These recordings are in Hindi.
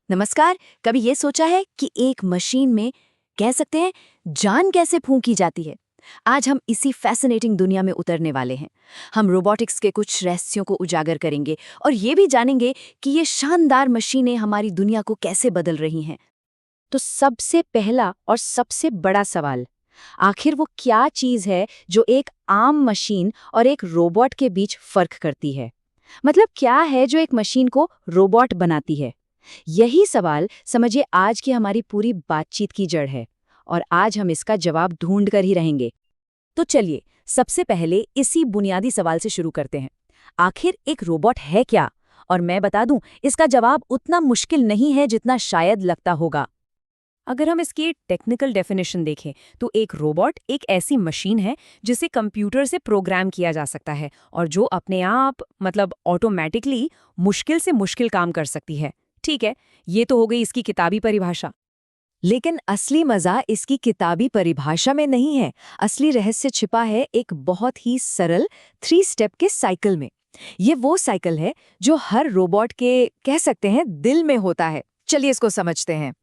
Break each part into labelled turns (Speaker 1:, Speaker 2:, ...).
Speaker 1: नमस्कार। कभी ये सोचा है कि एक मशीन में कह सकते हैं जान कैसे फूंकी जाती है। आज हम इसी फैसिनेटिंग दुनिया में उतरने वाले हैं। हम रोबोटिक्स के कुछ रहस्यों को उजागर करेंगे और ये भी जानेंगे कि ये शानदार मशीनें हमारी दुनिया को कैसे बदल रही हैं।
Speaker 2: तो सबसे पहला और सबसे बड़ा सवाल, आखिर वो क्या चीज है जो एक आम मशीन और एक रोबोट के बीच फर्क करती है? मतलब क्या है जो एक मशीन को रोबोट बनाती है? यही सवाल समझिए आज की हमारी पूरी बातचीत की जड़ है, और आज हम इसका जवाब ढूंढ कर ही रहेंगे। तो चलिए, सबसे पहले इसी बुनियादी सवाल से शुरू करते हैं। आखिर एक रोबोट है क्या? और मैं बता दूं, इसका जवाब उतना मुश्किल नहीं है जितना शायद लगता होगा। अगर हम इसकी टेक्निकल डेफिनेशन देखें तो एक रोबोट एक ऐसी मशीन है जिसे कंप्यूटर से प्रोग्राम किया जा सकता है और जो अपने आप मतलब ऑटोमेटिकली मुश्किल से मुश्किल काम कर सकती है। ठीक है, ये तो हो गई इसकी किताबी परिभाषा।
Speaker 1: लेकिन असली मजा इसकी किताबी परिभाषा में नहीं है। असली रहस्य छिपा है एक बहुत ही सरल 3 स्टेप के साइकिल में। ये वो साइकिल है जो हर रोबोट के कह सकते हैं दिल में होता है। चलिए इसको समझते हैं।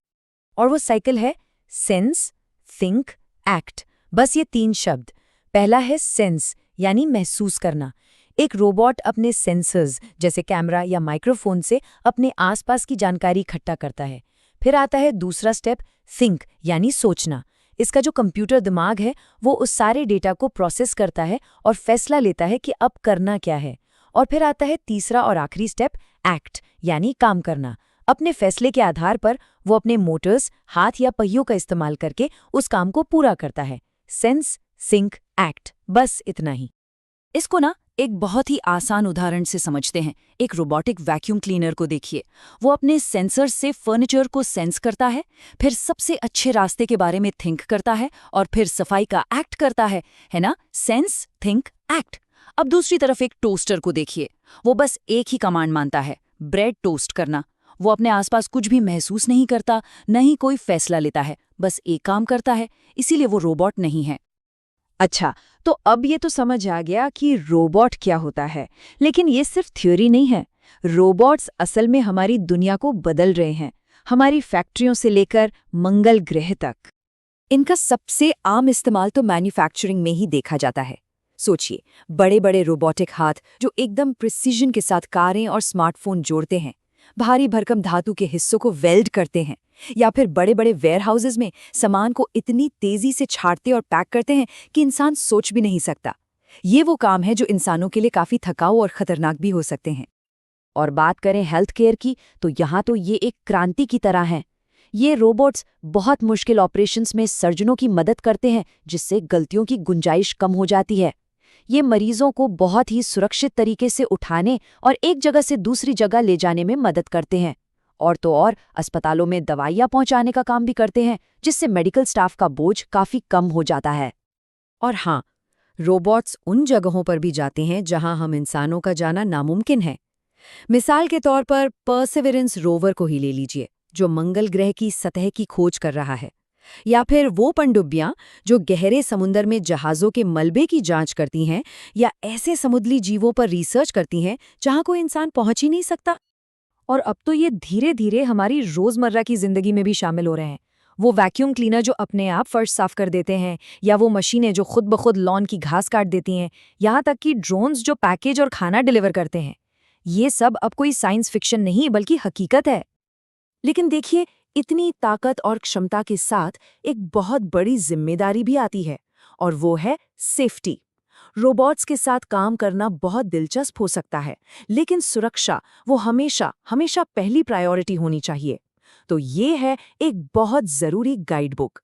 Speaker 2: और वो साइकिल है सेंस, थिंक, एक्ट। बस ये 3 शब्द। पहला है सेंस, यानी महसूस करना। एक रोबोट अपने सेंसर्स जैसे कैमरा या माइक्रोफोन से अपने आसपास की जानकारी इकट्ठा करता है। फिर आता है दूसरा स्टेप, थिंक, यानी सोचना। इसका जो कंप्यूटर दिमाग है वो उस सारे डेटा को प्रोसेस करता है और फैसला लेता है कि अब करना क्या है। और फिर आता है तीसरा और आखिरी स्टेप, एक्ट, यानी काम करना। अपने फैसले के आधार पर वो अपने मोटर्स, हाथ या पहियों का इस्तेमाल करके उस काम को पूरा करता है। सेंस, थिंक, एक्ट, बस इतना ही। इसको ना एक बहुत ही आसान उदाहरण से समझते हैं। एक रोबोटिक वैक्यूम क्लीनर को देखिए। वो अपने सेंसर से फर्नीचर को सेंस करता है, फिर सबसे अच्छे रास्ते के बारे में थिंक करता है और फिर सफाई का एक्ट करता है ना? Sense, think, act. अब दूसरी तरफ एक टोस्टर को देखिए। वो बस एक ही कमांड मानता है, ब्रेड टोस्ट करना। वो अपने आसपास कुछ भी महसूस नहीं करता, न ही कोई फैसला लेता है, बस एक काम करता है। इसीलिए वो रोबोट नहीं है।
Speaker 1: अच्छा, तो अब ये तो समझ आ गया कि रोबोट क्या होता है। लेकिन ये सिर्फ थ्योरी नहीं है। रोबोट्स असल में हमारी दुनिया को बदल रहे हैं, हमारी फैक्ट्रियों से लेकर मंगल ग्रह तक। इनका सबसे आम इस्तेमाल तो मैन्युफैक्चरिंग में ही देखा जाता है। सोचिए, बड़े बड़े रोबोटिक हाथ जो एकदम प्रिसीजन के साथ कारें और स्मार्टफोन जोड़ते हैं, भारी भरकम धातु के हिस्सों को वेल्ड करते हैं, या फिर बड़े बड़े वेयरहाउसेस में सामान को इतनी तेजी से छांटते और पैक करते हैं कि इंसान सोच भी नहीं सकता। ये वो काम है जो इंसानों के लिए काफी थकाऊ और खतरनाक भी हो सकते हैं। और बात करें हेल्थ केयर की, तो यहाँ तो ये एक क्रांति की तरह है। ये रोबोट्स बहुत मुश्किल ऑपरेशंस में सर्जनों की मदद करते हैं, जिससे गलतियों की गुंजाइश कम हो जाती है। ये मरीजों को बहुत ही सुरक्षित तरीके से उठाने और एक जगह से दूसरी जगह ले जाने में मदद करते हैं। और तो और अस्पतालों में दवाइयाँ पहुंचाने का काम भी करते हैं, जिससे मेडिकल स्टाफ का बोझ काफी कम हो जाता है। और हाँ, रोबोट्स उन जगहों पर भी जाते हैं जहां हम इंसानों का जाना नामुमकिन है। मिसाल के तौर पर परसेवरेंस रोवर को ही ले लीजिए, जो मंगल ग्रह की सतह की खोज कर रहा है। या फिर वो पनडुब्बियां जो गहरे समुद्र में जहाज़ों के मलबे की जांच करती हैं, या ऐसे समुद्री जीवों पर रिसर्च करती हैं जहां कोई इंसान पहुंच ही नहीं सकता। और अब तो ये धीरे धीरे हमारी रोजमर्रा की जिंदगी में भी शामिल हो रहे हैं। वो वैक्यूम क्लीनर जो अपने आप फर्श साफ कर देते हैं, या वो मशीनें जो खुद ब खुद लॉन की घास काट देती हैं, यहाँ तक कि ड्रोन्स जो पैकेज और खाना डिलीवर करते हैं। ये सब अब कोई साइंस फिक्शन नहीं बल्कि हकीकत है। लेकिन देखिए, इतनी ताकत और क्षमता के साथ एक बहुत बड़ी जिम्मेदारी भी आती है, और वो है सेफ्टी। रोबोट्स के साथ काम करना बहुत दिलचस्प हो सकता है, लेकिन सुरक्षा वो हमेशा हमेशा पहली प्रायोरिटी होनी चाहिए। तो ये है एक बहुत जरूरी गाइड बुक।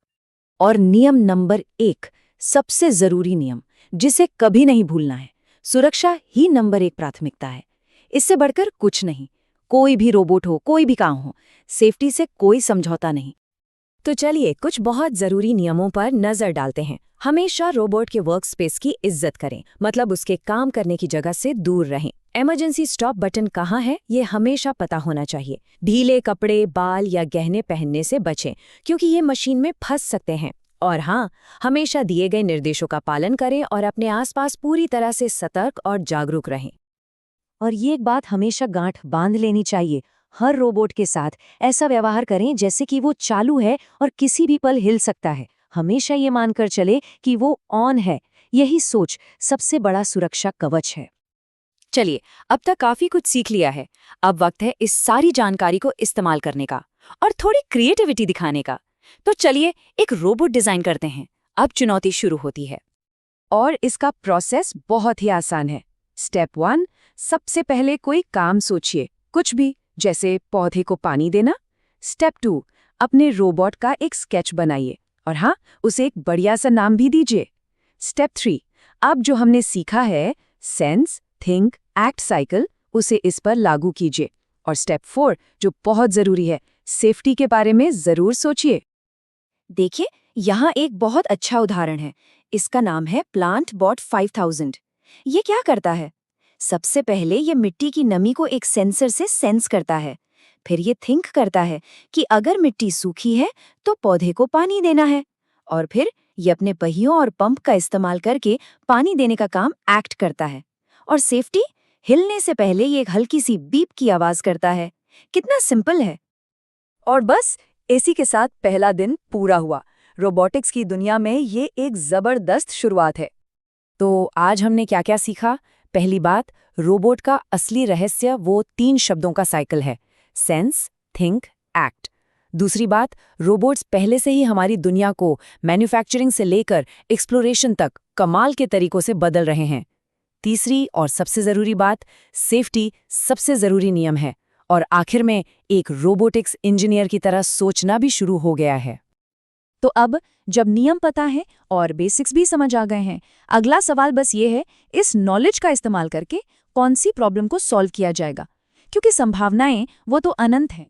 Speaker 1: और नियम नंबर 1, सबसे जरूरी नियम, जिसे कभी नहीं भूलना है। सुरक्षा ही नंबर 1 प्राथमिकता है। इससे बढ़कर कुछ नहीं। कोई भी रोबोट हो, कोई भी काम हो, सेफ्टी से कोई समझौता नहीं। तो चलिए कुछ बहुत जरूरी नियमों पर नजर डालते हैं। हमेशा रोबोट के वर्क स्पेस की इज्जत करें, मतलब उसके काम करने की जगह से दूर रहें। इमरजेंसी स्टॉप बटन कहाँ है, ये हमेशा पता होना चाहिए। ढीले कपड़े, बाल या गहने पहनने से बचें, क्योंकि ये मशीन में फंस सकते हैं। और हाँ, हमेशा दिए गए निर्देशों का पालन करें और अपने आसपास पूरी तरह से सतर्क और जागरूक रहें। और ये एक बात हमेशा गांठ बांध लेनी चाहिए,
Speaker 2: हर रोबोट के साथ ऐसा व्यवहार करें जैसे कि वो चालू है और किसी भी पल हिल सकता है। हमेशा ये मानकर चले कि वो ऑन है। यही सोच सबसे बड़ा सुरक्षा कवच है। चलिए, अब तक काफी कुछ सीख लिया है। अब वक्त है इस सारी जानकारी को इस्तेमाल करने का और थोड़ी क्रिएटिविटी दिखाने का। तो चलिए एक रोबोट डिजाइन करते हैं। अब चुनौती शुरू होती है।
Speaker 1: और इसका प्रोसेस बहुत ही आसान है। स्टेप 1, सबसे पहले कोई काम सोचिए, कुछ भी, जैसे पौधे को पानी देना। स्टेप 2, अपने रोबोट का एक स्केच बनाइए और हाँ, उसे एक बढ़िया सा नाम भी दीजिए। स्टेप 3, अब जो हमने सीखा है सेंस, थिंक, एक्ट साइकिल, उसे इस पर लागू कीजिए। और स्टेप 4, जो बहुत जरूरी है, सेफ्टी के बारे में जरूर सोचिए।
Speaker 2: देखिए, यहाँ एक बहुत अच्छा उदाहरण है। इसका नाम है प्लांट बॉट 5000। ये क्या करता है? सबसे पहले ये मिट्टी की नमी को एक सेंसर से सेंस करता है। फिर ये थिंक करता है कि अगर मिट्टी सूखी है तो पौधे को पानी देना है। और फिर ये अपने पहियों और पंप का इस्तेमाल करके पानी देने का काम एक्ट करता है। और सेफ्टी, हिलने से पहले ये एक हल्की सी बीप की आवाज करता है। कितना सिंपल है।
Speaker 1: और बस इसी के साथ पहला दिन पूरा हुआ। रोबोटिक्स की दुनिया में ये एक जबरदस्त शुरुआत है।
Speaker 2: तो आज हमने क्या क्या सीखा? पहली बात, रोबोट का असली रहस्य वो 3 शब्दों का साइकिल है, सेंस, थिंक, एक्ट। दूसरी बात, रोबोट्स पहले से ही हमारी दुनिया को मैन्युफैक्चरिंग से लेकर एक्सप्लोरेशन तक कमाल के तरीकों से बदल रहे हैं। तीसरी और सबसे ज़रूरी बात, सेफ्टी सबसे ज़रूरी नियम है। और आखिर में एक रोबोटिक्स इंजीनियर की तरह सोचना भी शुरू हो गया है।
Speaker 1: तो अब जब नियम पता है और बेसिक्स भी समझ आ गए हैं, अगला सवाल बस ये है, इस नॉलेज का इस्तेमाल करके कौन सी प्रॉब्लम को सॉल्व किया जाएगा, क्योंकि संभावनाएं वो तो अनंत हैं।